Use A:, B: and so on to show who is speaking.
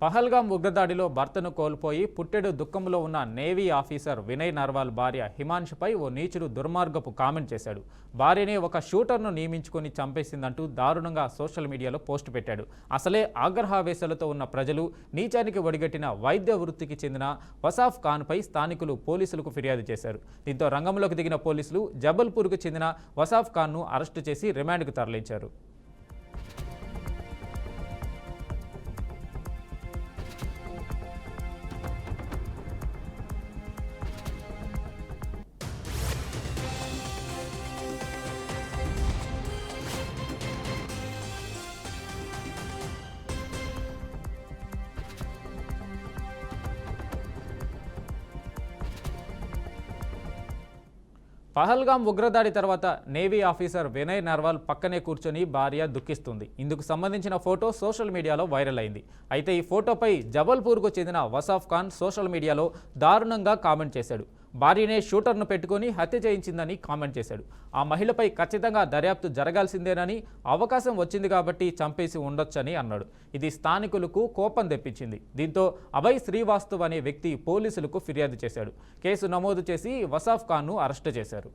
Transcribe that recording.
A: పహల్గాం ఉగ్రదాడిలో భర్తను కోల్పోయి పుట్టెడు దుఃఖంలో ఉన్న నేవీ ఆఫీసర్ వినయ్ నర్వాల్ భార్య హిమాన్షుపై ఓ నీచుడు దుర్మార్గపు కామెంట్ చేశాడు. భార్యనే ఒక షూటర్ను నియమించుకొని చంపేసిందంటూ దారుణంగా సోషల్ మీడియాలో పోస్ట్ పెట్టాడు. అసలే ఆగ్రహావేశాలతో ఉన్న ప్రజలు నీచానికి ఒడిగట్టిన వైద్య వృత్తికి చెందిన వసాఫ్ ఖాన్పై స్థానికులు పోలీసులకు ఫిర్యాదు చేశారు. దీంతో రంగంలోకి దిగిన పోలీసులు జబల్పూర్కు చెందిన వసాఫ్ ఖాన్ను అరెస్టు చేసి రిమాండ్కు తరలించారు. పహల్గాం ఉగ్రదాడి తర్వాత నేవీ ఆఫీసర్ వినయ్ నర్వాల్ పక్కనే కూర్చొని భార్య దుఃఖిస్తుంది. ఇందుకు సంబంధించిన ఫోటో సోషల్ మీడియాలో వైరల్ అయింది. అయితే ఈ ఫోటోపై జబల్పూర్కు చెందిన వసాఫ్ ఖాన్ సోషల్ మీడియాలో దారుణంగా కామెంట్ చేశాడు. భార్యనే షూటర్ను పెట్టుకొని హత్య చేయించిందని కామెంట్ చేశాడు. ఆ మహిళపై ఖచ్చితంగా దర్యాప్తు జరగాల్సిందేనని, అవకాశం వచ్చింది కాబట్టి చంపేసి ఉండొచ్చని అన్నాడు. ఇది స్థానికులకు కోపం తెప్పించింది. దీంతో అభయ్ శ్రీవాస్తవ్ అనే వ్యక్తి పోలీసులకు ఫిర్యాదు చేశాడు. కేసు నమోదు చేసి వసాఫ్ ఖాన్ను అరెస్టు చేశారు.